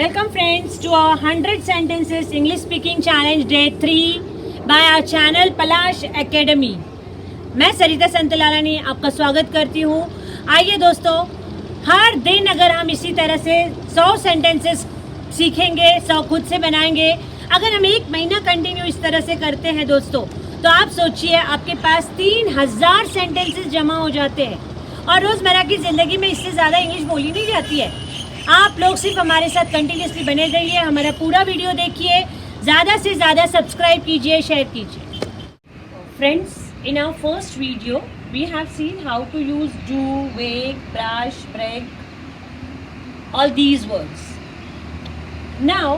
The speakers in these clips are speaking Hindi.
Welcome friends to our 100 sentences English speaking challenge day 3 by our channel Palash academy. मैं सरिता संतलानी आपका स्वागत करती हूँ। आइए दोस्तों, हर दिन अगर हम इसी तरह से 100 सेंटेंसेस सीखेंगे, 100 खुद से बनाएंगे, अगर हम एक महीना कंटिन्यू इस तरह से करते हैं दोस्तों, तो आप सोचिए आपके पास 3000 सेंटेंसेस जमा हो जाते हैं और रोज़मर्रा की ज़िंदगी में इससे ज़्यादा इंग्लिश बोली नहीं जाती है। आप लोग सिर्फ हमारे साथ कंटिन्यूसली बने रहिए, हमारा पूरा वीडियो देखिए, ज़्यादा से ज़्यादा सब्सक्राइब कीजिए, शेयर कीजिए। Friends, in our first video we have seen how to use do, wake, brush, break, all these words. Now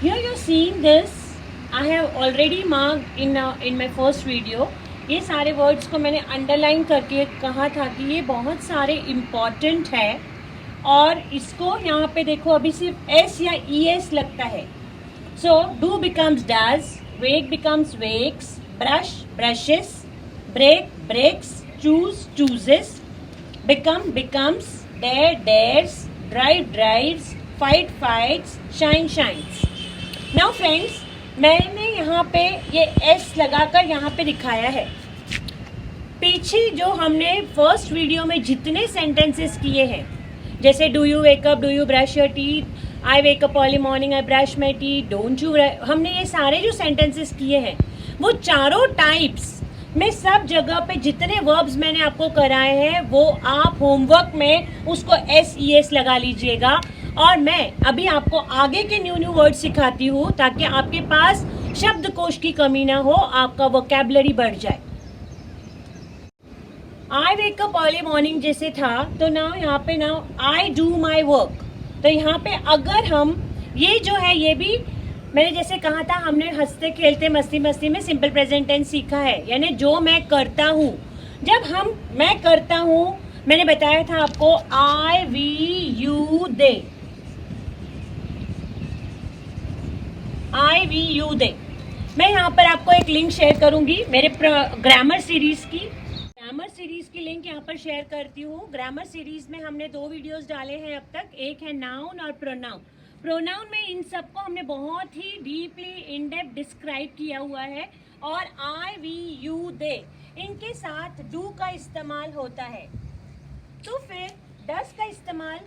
here you're seeing this, I have already marked in my first video. ये सारे वर्ड्स को मैंने अंडरलाइन करके कहा था कि ये बहुत सारे इम्पॉर्टेंट है और इसको यहाँ पे देखो अभी सिर्फ एस या ई एस लगता है। So do becomes does, wake becomes wakes, brush brushes, break breaks, choose chooses, become becomes, dare dares, drive drives, fight fights, shine shines. Now friends, मैंने यहाँ पे ये एस लगाकर यहाँ पे दिखाया है। पीछे जो हमने फर्स्ट वीडियो में जितने सेंटेंसेस किए हैं, जैसे do you wake up, do you brush your teeth, I wake up early morning, I brush my teeth, don't you, हमने ये सारे जो सेंटेंसेस किए हैं वो चारों टाइप्स में सब जगह पे जितने वर्ब्स मैंने आपको कराए हैं वो आप होमवर्क में उसको एस ई एस लगा लीजिएगा। और मैं अभी आपको आगे के न्यू वर्ड सिखाती हूँ ताकि आपके पास शब्दकोश की कमी ना हो, आपका वोकैबुलरी बढ़ जाए। आई वेक अप अर्ली मॉर्निंग जैसे था तो नाउ यहाँ पे now I do my work. तो यहाँ पे अगर हम ये जो है ये भी मैंने जैसे कहा था, हमने हंसते खेलते मस्ती मस्ती में सिंपल प्रेजेंट टेंस सीखा है, यानी जो मैं करता हूँ। जब मैं करता हूँ, मैंने बताया था आपको I we you they, I we you they. मैं यहाँ पर आपको एक लिंक शेयर करूंगी मेरे ग्रामर सीरीज की लिंक यहाँ पर शेयर करती हूँ। ग्रामर सीरीज में हमने 2 वीडियोस डाले हैं अब तक, एक है नाउन और प्रोनाउन। प्रोनाउन में इन सबको हमने बहुत ही डीपली इन डेप्थ डिस्क्राइब किया हुआ है। और आई वी यू दे इनके साथ डू का इस्तेमाल होता है। तो फिर डस का इस्तेमाल,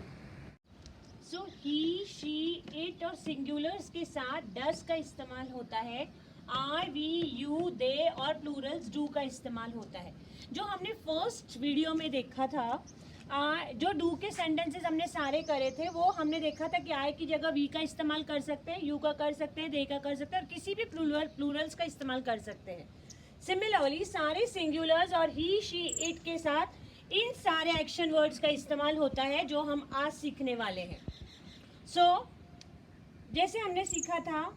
सो ही शी इट और सिंगुलर्स के साथ डस का इस्तेमाल होता है। आई वी यू दे और प्लूरल्स डू का इस्तेमाल होता है। जो हमने फर्स्ट वीडियो में देखा था, जो डू के सेंटेंसेस हमने सारे करे थे, वो हमने देखा था कि आई की जगह वी का इस्तेमाल कर सकते हैं, यू का कर सकते हैं, दे का कर सकते हैं और किसी भी प्लूरल्स का इस्तेमाल कर सकते हैं। सिमिलरली सारे सिंगुलर्स और ही शी इट के साथ इन सारे एक्शन वर्ड्स का इस्तेमाल होता है जो हम आज सीखने वाले हैं। सो जैसे हमने सीखा था,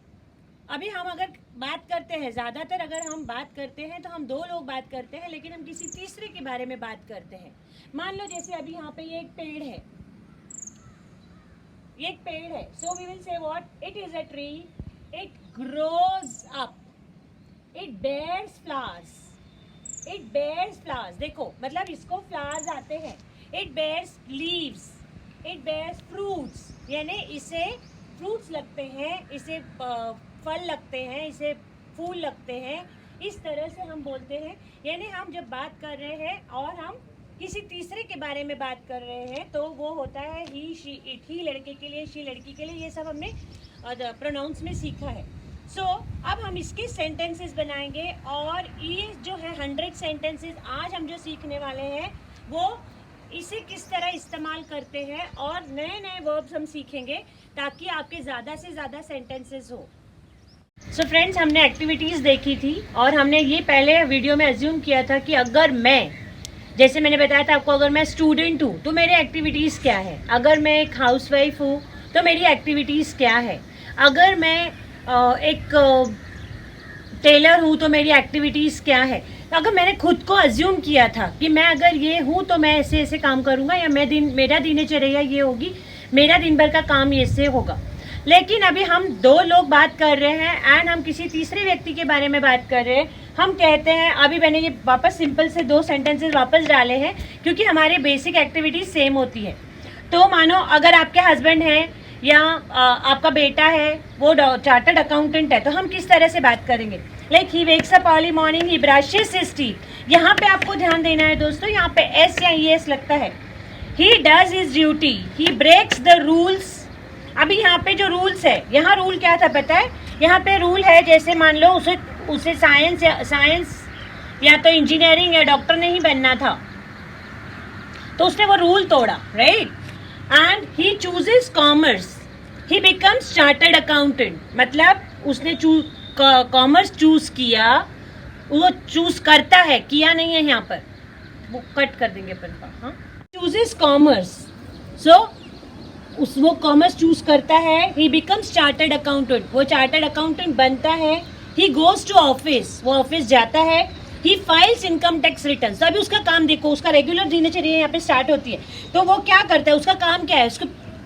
अभी हम अगर बात करते हैं, ज़्यादातर अगर हम बात करते हैं तो हम 2 लोग बात करते हैं, लेकिन हम किसी तीसरे के बारे में बात करते हैं। मान लो जैसे अभी यहाँ पे ये एक पेड़ है, ये एक पेड़ है। So we will say what, it is a tree, it grows up, it bears flowers, it bears flowers. देखो मतलब इसको फ्लावर्स आते हैं। It bears leaves, it bears fruits, यानी इसे फ्रूट्स लगते हैं, इसे फल लगते हैं, इसे फूल लगते हैं। इस तरह से हम बोलते हैं। यानी हम जब बात कर रहे हैं और हम किसी तीसरे के बारे में बात कर रहे हैं तो वो होता है ही शी इट। ही लड़के के लिए, शी लड़की के लिए, ये सब हमने प्रोनाउंस में सीखा है। सो अब हम इसके सेंटेंसेस बनाएंगे और ये जो है 100 सेंटेंसेस आज हम जो सीखने वाले हैं वो इसे किस तरह इस्तेमाल करते हैं और नए नए वर्ब्स हम सीखेंगे ताकि आपके ज़्यादा से ज़्यादा सेंटेंसेस हो। सो फ्रेंड्स, हमने एक्टिविटीज़ देखी थी और हमने ये पहले वीडियो में अज्यूम किया था कि अगर मैं, जैसे मैंने बताया था आपको, अगर मैं स्टूडेंट हूँ तो मेरी एक्टिविटीज़ क्या है, अगर मैं एक हाउसवाइफ हूँ तो मेरी एक्टिविटीज़ क्या है, अगर मैं एक टेलर हूँ तो मेरी एक्टिविटीज़ क्या है। तो अगर मैंने खुद को अज्यूम किया था कि मैं अगर ये हूँ तो मैं ऐसे ऐसे काम करूँगा, या मेरा दिनचर्या ये होगी, मेरा दिन भर का काम ये से होगा। लेकिन अभी हम 2 लोग बात कर रहे हैं एंड हम किसी तीसरे व्यक्ति के बारे में बात कर रहे हैं। हम कहते हैं, अभी मैंने ये वापस सिंपल से 2 सेंटेंसेस वापस डाले हैं क्योंकि हमारे बेसिक एक्टिविटीज सेम होती है। तो मानो अगर आपके हस्बैंड हैं या आपका बेटा है वो चार्टर्ड अकाउंटेंट है, तो हम किस तरह से बात करेंगे? Like he wakes up early morning, he brushes his teeth. यहाँ पे आपको ध्यान देना है दोस्तों, यहाँ पे एस या ईएस लगता है। He does his duty, he breaks the rules. अभी यहाँ पे जो रूल्स है, यहाँ रूल क्या था पता है? यहाँ पे रूल है, जैसे मान लो उसे साइंस या तो इंजीनियरिंग या डॉक्टर नहीं बनना था, तो उसने वो रूल तोड़ा, right? And he chooses commerce, he becomes chartered accountant. मतलब उसने कॉमर्स चूज किया, वो चूज करता है, किया नहीं है, यहाँ पर वो कट कर देंगे अपन का। हाँ, चूजेस कॉमर्स, सो वो कॉमर्स चूज करता है। ही बिकम्स चार्टर्ड अकाउंटेंट, वो चार्टर्ड अकाउंटेंट बनता है। ही गोज टू ऑफिस, वो ऑफिस जाता है। ही फाइल्स इनकम टैक्स रिटर्न। तो अभी उसका काम देखो, उसका रेगुलर दिनचर्या यहाँ पे स्टार्ट होती है, तो वो क्या करता है, उसका काम क्या है,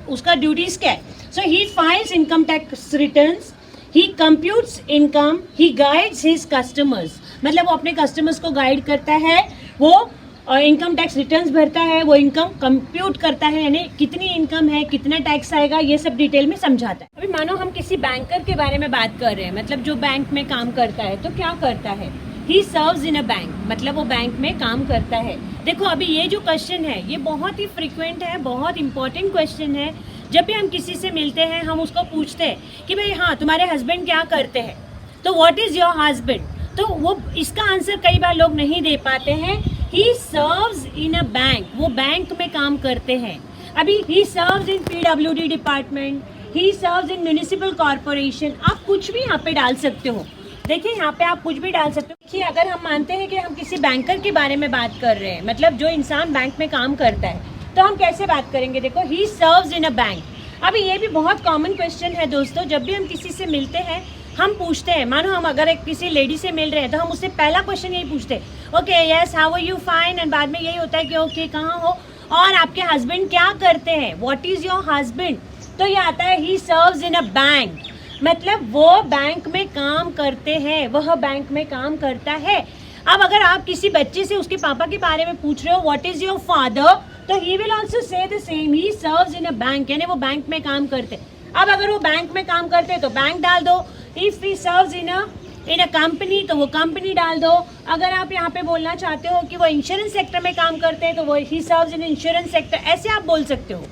उसका ड्यूटीज क्या है? सो ही फाइल्स इनकम टैक्स रिटर्न्स, ही कंप्यूट्स इनकम, ही गाइड्स हिज कस्टमर्स। मतलब वो अपने कस्टमर्स को गाइड करता है, वो इनकम टैक्स रिटर्न्स भरता है, वो इनकम कंप्यूट करता है, यानी कितनी इनकम है, कितना टैक्स आएगा, ये सब डिटेल में समझाता है। अभी मानो हम किसी बैंकर के बारे में बात कर रहे हैं, मतलब जो बैंक में काम करता है, तो क्या करता है? He serves in a bank, मतलब वो बैंक में काम करता है। देखो अभी ये जो क्वेश्चन है ये बहुत ही फ्रिक्वेंट है, बहुत इंपॉर्टेंट क्वेश्चन है। जब भी हम किसी से मिलते हैं हम उसको पूछते हैं कि भाई हाँ तुम्हारे हस्बैंड क्या करते हैं, तो व्हाट इज योर हस्बैंड, तो वो इसका आंसर कई बार लोग नहीं दे पाते हैं। He serves in a bank, वो बैंक में काम करते हैं। अभी he serves in PWD department, he serves in municipal corporation. आप कुछ भी यहाँ पे डाल सकते हो, देखिए यहाँ पे आप कुछ भी डाल सकते हो। देखिए अगर हम मानते हैं कि हम किसी बैंकर के बारे में बात कर रहे हैं, मतलब जो इंसान बैंक में काम करता है, तो हम कैसे बात करेंगे? देखो he serves in a bank. अभी ये भी बहुत कॉमन क्वेश्चन है दोस्तों, जब भी हम किसी से मिलते हैं हम पूछते हैं, मानो हम अगर किसी लेडी से मिल रहे हैं तो हम उससे पहला क्वेश्चन यही पूछते हैं, okay yes how are you, fine, and बाद में यही होता है कि ओके कहाँ हो और आपके हस्बैंड क्या करते हैं, व्हाट इज योर हस्बैंड। तो ये आता है he serves in a bank, मतलब वो बैंक में काम करते हैं, वह बैंक में काम करता है। अब अगर आप किसी बच्चे से उसके पापा के बारे में पूछ रहे हो व्हाट इज योर फादर, तो he will also say the same, he serves in a bank, यानी वो बैंक में काम करते हैं। अब अगर वो बैंक में काम करते हैं तो बैंक डाल दो, if he serves in a company तो वो कंपनी डाल दो। अगर आप यहाँ पे बोलना चाहते हो कि वो इंश्योरेंस सेक्टर में काम करते हैं तो वो he serves in insurance sector, ऐसे आप बोल सकते हो।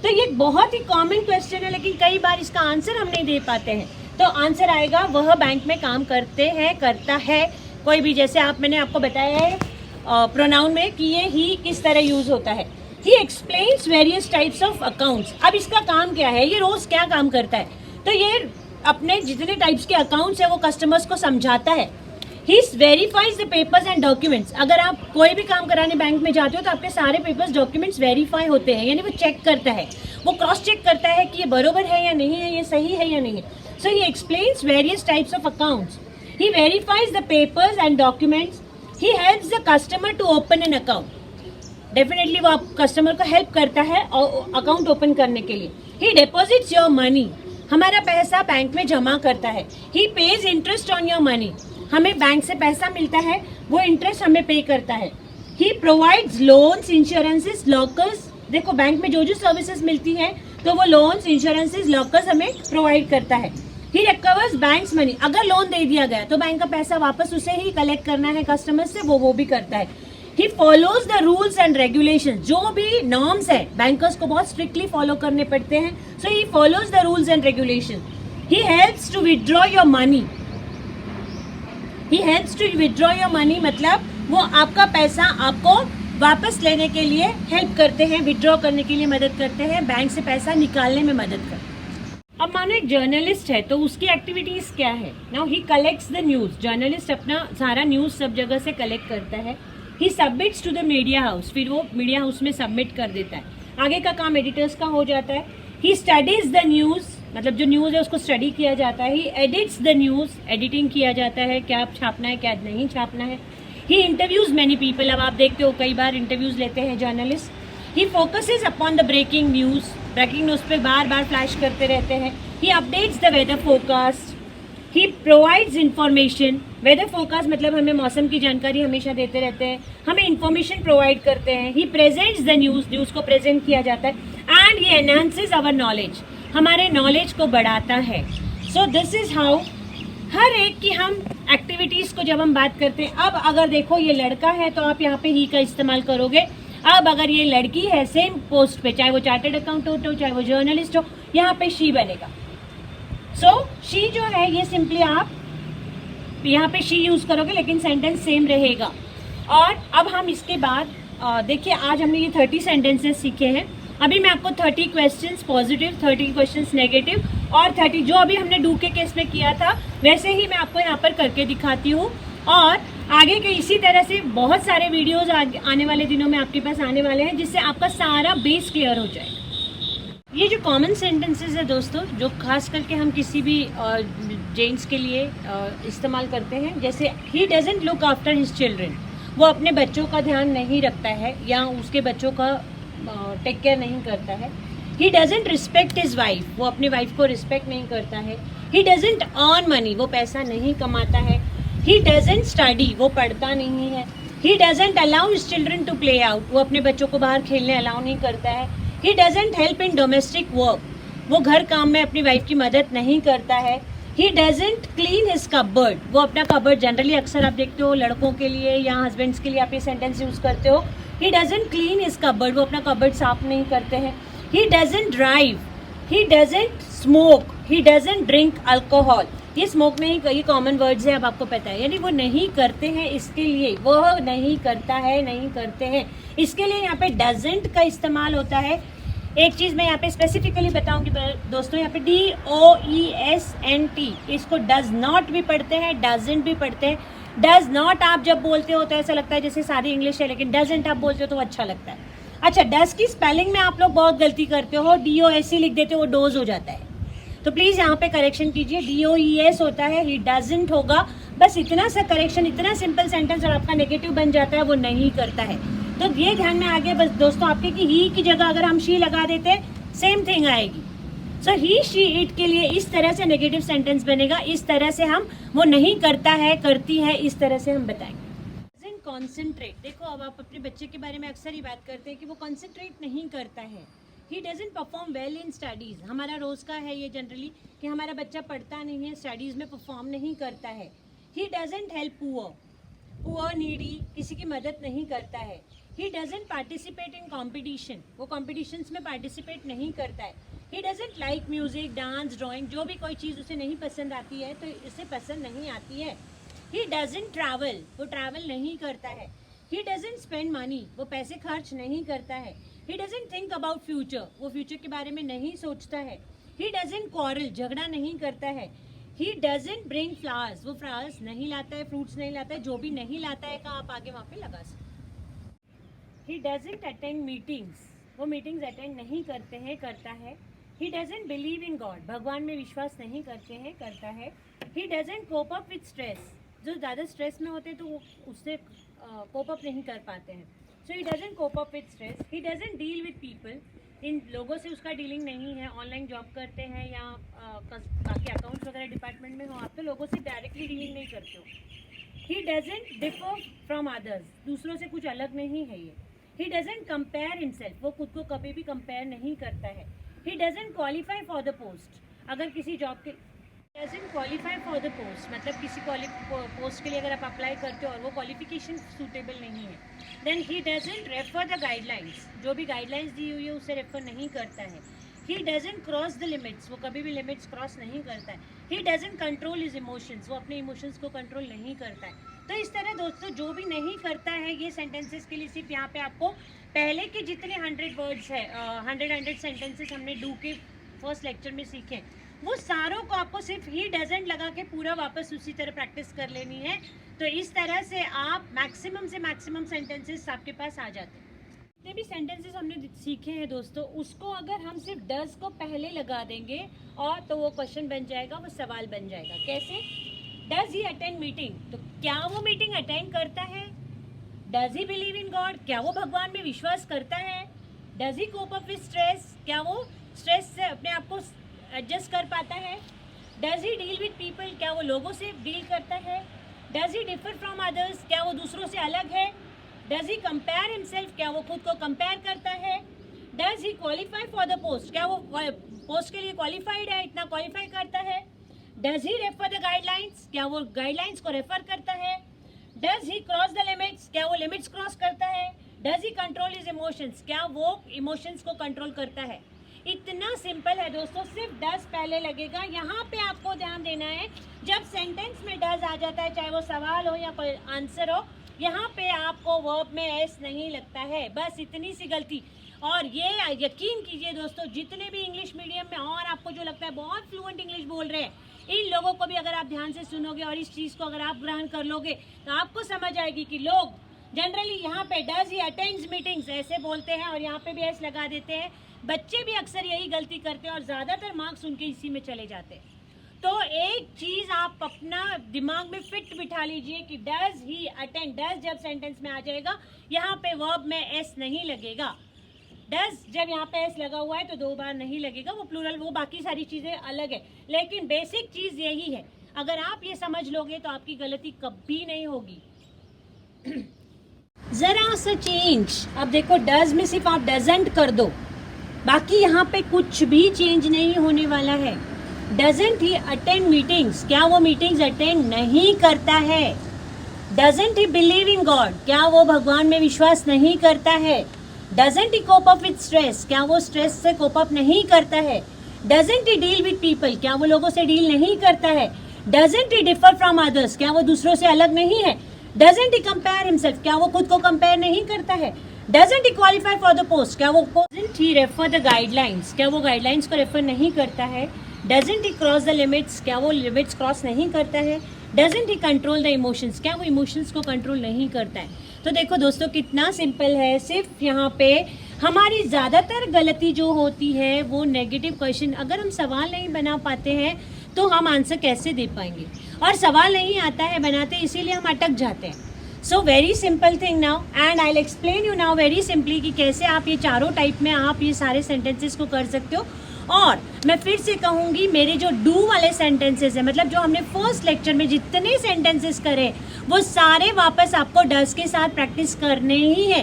तो ये बहुत ही कॉमन क्वेश्चन है, लेकिन कई बार इसका आंसर हम नहीं दे पाते हैं। तो आंसर आएगा वह बैंक में काम करते हैं, करता है, कोई भी। जैसे मैंने आपको बताया है प्रोनाउन में कि ये ही किस तरह यूज होता है। ही explains various types of accounts. अब इसका काम क्या है, ये रोज क्या काम करता है, तो ये अपने जितने टाइप्स के अकाउंट्स है वो कस्टमर्स को समझाता है। He verifies the papers and documents. अगर आप कोई भी काम कराने बैंक में जाते हो तो आपके सारे पेपर्स डॉक्यूमेंट्स वेरीफाई होते हैं, यानी वो चेक करता है, वो क्रॉस चेक करता है कि ये बरोबर है या नहीं है, ये सही है या नहीं है। So he explains various types of accounts, he verifies the papers and documents, he helps the customer to open an account. Definitely वो कस्टमर को हेल्प करता है अकाउंट ओपन करने के लिए। ही डिपॉजिट्स योर मनी, हमारा पैसा बैंक में जमा करता है। He pays interest on your money, हमें बैंक से पैसा मिलता है, वो इंटरेस्ट हमें पे करता है। ही प्रोवाइड्स लोन्स, इंश्योरेंसेस, लॉकर्स। देखो बैंक में जो जो सर्विसेज मिलती है तो वो लोन्स, इंश्योरेंसेस, लॉकर्स हमें प्रोवाइड करता है। ही रिकवर्स बैंक्स मनी, अगर लोन दे दिया गया तो बैंक का पैसा वापस उसे ही कलेक्ट करना है कस्टमर से, वो भी करता है। ही follows the rules and regulation, जो भी नॉर्म्स है बैंकर्स को बहुत स्ट्रिक्टली फॉलो करने पड़ते हैं। So he follows the rules and regulation. He helps to withdraw your money, he helps to withdraw your money, मतलब वो आपका पैसा आपको वापस लेने के लिए हेल्प करते हैं, विथड्रॉ करने के लिए मदद करते हैं, बैंक से पैसा निकालने में मदद करते हैं। अब मानो एक जर्नलिस्ट है तो उसकी एक्टिविटीज क्या है? Now he collects the news, journalist अपना सारा न्यूज सब जगह से कलेक्ट करता है। He submits to the media house, फिर वो मीडिया हाउस में सबमिट कर देता है, आगे का काम एडिटर्स का हो जाता है। ही स्टडीज द न्यूज, मतलब जो न्यूज है उसको स्टडी किया जाता है। ही एडिट्स द न्यूज, एडिटिंग किया जाता है, क्या छापना है क्या नहीं छापना है। ही इंटरव्यूज मैनी पीपल, अब आप देखते हो कई बार इंटरव्यूज लेते हैं journalist. He focuses upon the breaking news, breaking news पे बार बार फ्लैश करते रहते हैं। He updates the weather forecast, he provides information, weather forecast मतलब हमें मौसम की जानकारी हमेशा देते रहते हैं, हमें इंफॉर्मेशन प्रोवाइड करते हैं। He presents the news, news को प्रेजेंट किया जाता है। And he enhances our knowledge, हमारे नॉलेज को बढ़ाता है। सो दिस इज़ हाउ हर एक की हम एक्टिविटीज़ को जब हम बात करते हैं। अब अगर देखो ये लड़का है तो आप यहाँ पे ही का इस्तेमाल करोगे। अब अगर ये लड़की है सेम पोस्ट पे, चाहे वो चार्टर्ड अकाउंटेंट हो चाहे वो जर्नलिस्ट हो, यहाँ पे शी बनेगा। सो शी जो है ये सिंपली आप यहाँ पे शी यूज़ करोगे लेकिन सेंटेंस सेम रहेगा। और अब हम इसके बाद देखिए आज हमने ये 30 सेंटेंसेस सीखे हैं। अभी मैं आपको 30 क्वेश्चंस पॉजिटिव, 30 क्वेश्चंस नेगेटिव और 30 जो अभी हमने डू के केस में किया था वैसे ही मैं आपको यहाँ पर करके दिखाती हूँ। और आगे के इसी तरह से बहुत सारे वीडियोस आने वाले दिनों में आपके पास आने वाले हैं जिससे आपका सारा बेस क्लियर हो जाएगा। ये जो कॉमन सेंटेंसेस है दोस्तों, जो खास करके हम किसी भी जेंट्स के लिए इस्तेमाल करते हैं, जैसे he doesn't look after his children, वो अपने बच्चों का ध्यान नहीं रखता है या उसके बच्चों का टेक केयर नहीं करता है। He doesn't respect his wife, वो अपनी वाइफ को रिस्पेक्ट नहीं करता है। ही डजंट अर्न मनी, वो पैसा नहीं कमाता है। ही डजंट स्टडी, वो पढ़ता नहीं है। He doesn't allow his children to play out, वो अपने बच्चों को बाहर खेलने अलाउ नहीं करता है। He doesn't help in domestic work, वो घर काम में अपनी वाइफ की मदद नहीं करता है। He doesn't clean his cupboard, वो अपना कबर्ड, जनरली अक्सर आप देखते हो लड़कों के लिए या हस्बैंड्स के लिए आप ये सेंटेंस यूज करते हो। He doesn't clean his cupboard, वो अपना कबर्ड साफ नहीं करते हैं। He doesn't drive, he doesn't smoke, he doesn't drink alcohol. ये स्मोक नहीं, ये कॉमन वर्ड्स है, अब आपको पता है, यानी वो नहीं करते हैं, इसके लिए वो नहीं करता है, नहीं करते हैं, इसके लिए यहाँ पे डजंट का इस्तेमाल होता है। एक चीज़ मैं यहाँ पे स्पेसिफिकली बताऊंगी दोस्तों, यहाँ पे DOESNT, इसको डज नॉट भी पढ़ते हैं, डजंट भी पढ़ते हैं। डज नॉट आप जब बोलते हो तो ऐसा लगता है जैसे सारी इंग्लिश है, लेकिन डजंट आप बोलते हो तो अच्छा लगता है। अच्छा, डज की स्पेलिंग में आप लोग बहुत गलती करते हो, DOSE लिख देते हो, वो डोज हो जाता है, तो प्लीज़ यहाँ पे करेक्शन कीजिए। DOES होता है, ही डजंट होगा, बस इतना सा करेक्शन, इतना सिंपल सेंटेंस और आपका नेगेटिव बन जाता है, वो नहीं करता है। तो ये ध्यान में आ गया बस दोस्तों आपके कि ही की जगह अगर हम शी लगा देते सेम थिंग आएगी। सो ही शी इट के लिए इस तरह से नेगेटिव सेंटेंस बनेगा, इस तरह से हम वो नहीं करता है, करती है, इस तरह से हम बताएंगे। कॉन्सेंट्रेट, देखो अब आप अपने बच्चे के बारे में अक्सर ही बात करते हैं कि वो कॉन्सेंट्रेट नहीं करता है। He doesn't perform well in studies, हमारा रोज़ का है ये जनरली कि हमारा बच्चा पढ़ता नहीं है, स्टडीज़ में परफॉर्म नहीं करता है। He doesn't help poor needy, किसी की मदद नहीं करता है। He doesn't participate in competition, वो कॉम्पिटिशन्स में पार्टिसिपेट नहीं करता है। He doesn't like music, dance, drawing, जो भी कोई चीज़ उसे नहीं पसंद आती है तो इसे पसंद नहीं आती है। ही डजंट ट्रैवल, वो ट्रैवल नहीं करता है। ही डजंट स्पेंड मनी, वो पैसे खर्च नहीं करता है। He doesn't think about future, वो फ्यूचर के बारे में नहीं सोचता है। ही डजंट क्वारल, झगड़ा नहीं करता है। ही डजंट ब्रिंग फ्लावर्स, वो फ्लावर्स नहीं लाता है, फ्रूट्स नहीं लाता है, जो भी नहीं लाता है का आप आगे वहाँ पे लगा सकते। ही डजंट अटेंड मीटिंग्स, वो मीटिंग्स अटेंड नहीं करते हैं, करता है। He doesn't believe in god, भगवान में विश्वास नहीं करते हैं, करता है। He doesn't cope up with stress, जो ज़्यादा स्ट्रेस में होते हैं तो वो उससे कोप अप नहीं कर पाते हैं। So he doesn't cope up with stress. He doesn't deal with people, इन लोगों से उसका डीलिंग नहीं है। ऑनलाइन जॉब करते हैं या बाकी अकाउंट्स वगैरह डिपार्टमेंट में हो, आप तो लोगों से डायरेक्टली डीलिंग नहीं करते हो। He doesn't differ from others, दूसरों से कुछ अलग नहीं है ये। ही डजंट कंपेयर हिमसेल्फ, वो खुद को कभी भी कंपेयर नहीं करता है। He doesn't qualify for the post, अगर किसी जॉब के doesn't qualify for the post, मतलब किसी पोस्ट के लिए अगर आप अप्लाई करते हो और वो क्वालिफिकेशन सूटेबल नहीं है, then he doesn't refer the guidelines, जो भी गाइडलाइंस दी हुई है उसे रेफर नहीं करता है। He doesn't cross the limits, वो कभी भी लिमिट्स क्रॉस नहीं करता है। He doesn't control his emotions, वो अपने इमोशंस को कंट्रोल नहीं करता है। तो इस तरह दोस्तों जो भी नहीं करता है ये सेंटेंसेस के लिए सिर्फ यहाँ पे आपको पहले के जितने 100 वर्ड्स है, 100 सेंटेंसेस हमने डू के फर्स्ट लेक्चर में सीखे, वो सारों को आपको सिर्फ ही डजंट लगा के पूरा वापस उसी तरह प्रैक्टिस कर लेनी है। तो इस तरह से आप मैक्सिमम से मैक्सिमम सेंटेंसेस आपके पास आ जाते हैं। जितने भी सेंटेंसेस हमने सीखे हैं दोस्तों, उसको अगर हम सिर्फ डज को पहले लगा देंगे और तो वो क्वेश्चन बन जाएगा, वो सवाल बन जाएगा। कैसे? डज ही अटेंड मीटिंग, तो क्या वो मीटिंग अटेंड करता है? Does he believe in god, क्या वो भगवान में विश्वास करता है? Does he cope up with stress, क्या वो स्ट्रेस से अपने आप को एडजस्ट कर पाता है? Does he deal with people, क्या वो लोगों से डील करता है? Does he differ from others, क्या वो दूसरों से अलग है? डज ही कंपेयर हिमसेल्फ, क्या वो खुद को कंपेयर करता है? Does he qualify for the post, क्या वो पोस्ट के लिए क्वालिफाइड है, इतना क्वालिफाई करता है। Does he refer the guidelines, क्या वो गाइडलाइंस को रेफर करता है। Does he cross the limits, क्या वो लिमिट्स क्रॉस करता है। Does he control his emotions, क्या वो इमोशंस को कंट्रोल करता है। इतना सिंपल है दोस्तों, सिर्फ डज पहले लगेगा। यहाँ पे आपको ध्यान देना है, जब सेंटेंस में डज आ जाता है, चाहे वो सवाल हो या कोई आंसर हो, यहाँ पे आपको वर्ब में एस नहीं लगता है। बस इतनी सी गलती। और ये यकीन कीजिए दोस्तों, जितने भी इंग्लिश मीडियम में और आपको जो लगता है बहुत फ्लुएंट इंग्लिश बोल रहे हैं, इन लोगों को भी अगर आप ध्यान से सुनोगे और इस चीज़ को अगर आप ग्रहण कर लोगे तो आपको समझ आएगी कि लोग जनरली यहाँ पे डज ही अटेंड्स मीटिंग्स ऐसे बोलते हैं और यहाँ पे भी एस लगा देते हैं। बच्चे भी अक्सर यही गलती करते हैं और ज़्यादातर मार्क्स उनके इसी में चले जाते हैं। तो एक चीज़ आप अपना दिमाग में फिट बिठा लीजिए कि डज ही अटेंड, डज जब सेंटेंस में आ जाएगा यहाँ पे वर्ब में एस नहीं लगेगा। डज जब यहाँ पे एस लगा हुआ है तो 2 बार नहीं लगेगा, वो प्लूरल, वो बाकी सारी चीज़ें अलग है, लेकिन बेसिक चीज़ यही है। अगर आप ये समझ लोगे तो आपकी गलती कभी नहीं होगी। जरा सा चेंज, अब देखो डज में सिर्फ आप डजंट कर दो, बाकी यहाँ पे कुछ भी चेंज नहीं होने वाला है। डजंट ही अटेंड मीटिंग्स, क्या वो मीटिंग्स अटेंड नहीं करता है। Doesn't he believe in god, क्या वो भगवान में विश्वास नहीं करता है। Doesn't he cope up with stress, क्या वो स्ट्रेस से कोप अप नहीं करता है। Doesn't he deal with people, क्या वो लोगों से डील नहीं करता है। Doesn't he differ from others, क्या वो दूसरों से अलग नहीं है। डजंट ही कंपेयर हिमसेल्फ, क्या वो खुद को कंपेयर नहीं करता है। Doesn't he qualify for the post, क्या वो doesn't he refer the guidelines, क्या वो गाइडलाइंस को रेफर नहीं करता है। Doesn't he cross the limits, क्या वो लिमिट्स क्रॉस नहीं करता है। Doesn't he control the emotions, क्या वो इमोशंस को कंट्रोल नहीं करता है। तो देखो दोस्तों कितना सिंपल है, सिर्फ यहाँ पे हमारी ज़्यादातर गलती जो होती है वो नेगेटिव क्वेश्चन, अगर हम सवाल नहीं बना पाते हैं तो हम आंसर कैसे दे पाएंगे, और सवाल नहीं आता है बनाते, इसीलिए हम अटक जाते हैं। So very simple thing now, and I will explain you now very simply कि कैसे आप ये चारों टाइप में आप ये सारे सेंटेंसेस को कर सकते हो। और मैं फिर से कहूँगी, मेरे जो डू वाले सेंटेंसेस है, मतलब जो हमने फर्स्ट लेक्चर में जितने सेंटेंसेस करे वो सारे वापस आपको डज के साथ प्रैक्टिस करने ही है।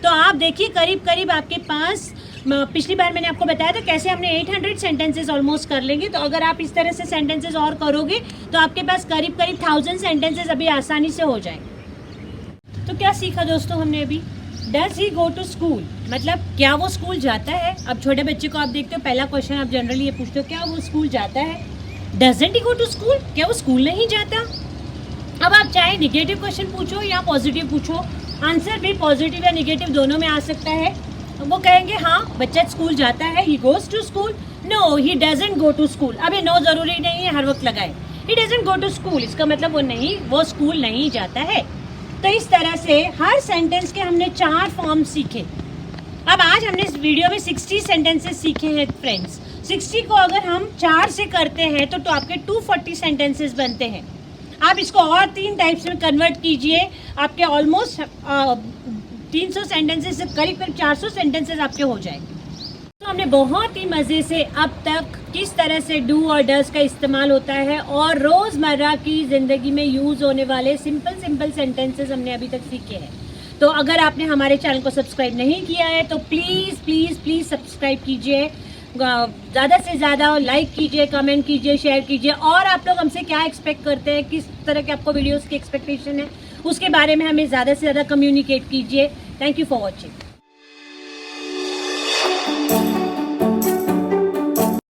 तो आप देखिए करीब करीब आपके पास, पिछली बार मैंने आपको बताया था कैसे हमने 800 सेंटेंसेस ऑलमोस्ट कर लेंगे। तो अगर आप इस तरह से सेंटेंसेस और करोगे तो आपके पास करीब करीब 1000 सेंटेंसेस अभी आसानी से हो जाएंगे। तो क्या सीखा दोस्तों हमने अभी? Does he go to school, मतलब क्या वो स्कूल जाता है। अब छोटे बच्चे को आप देखते हो, पहला क्वेश्चन आप जनरली ये पूछते हो, क्या वो स्कूल जाता है। Doesn't he go to school, क्या वो स्कूल नहीं जाता। अब आप चाहे निगेटिव क्वेश्चन पूछो या पॉजिटिव पूछो, आंसर भी पॉजिटिव या निगेटिव दोनों में आ सकता है। वो कहेंगे हाँ बच्चा स्कूल जाता है, he goes to school. No, he doesn't go to school. अब ये नो जरूरी नहीं है हर वक्त लगाए, he doesn't go to school, इसका मतलब वो स्कूल नहीं जाता है। तो इस तरह से हर सेंटेंस के हमने 4 फॉर्म सीखे। अब आज हमने इस वीडियो में 60 सेंटेंसेस सीखे हैं फ्रेंड्स। 60 को अगर हम 4 से करते हैं तो आपके 240 सेंटेंसेस बनते हैं। आप इसको और 3 टाइप्स में कन्वर्ट कीजिए, आपके ऑलमोस्ट 300 सेंटेंसेस से करीब करीब 400 सेंटेंसेस आपके हो जाएंगे। तो हमने बहुत ही मज़े से अब तक किस तरह से डू और डज का इस्तेमाल होता है और रोज़मर्रा की ज़िंदगी में यूज़ होने वाले सिंपल सेंटेंसेस हमने अभी तक सीखे हैं। तो अगर आपने हमारे चैनल को सब्सक्राइब नहीं किया है तो प्लीज़ सब्सक्राइब कीजिए, ज़्यादा से ज़्यादा लाइक कीजिए, कमेंट कीजिए, शेयर कीजिए। और आप लोग हमसे क्या एक्सपेक्ट करते हैं, किस तरह के आपको वीडियोज़ की एक्सपेक्टेशन है, उसके बारे में हमें ज़्यादा से ज़्यादा कम्युनिकेट कीजिए। Thank you for watching.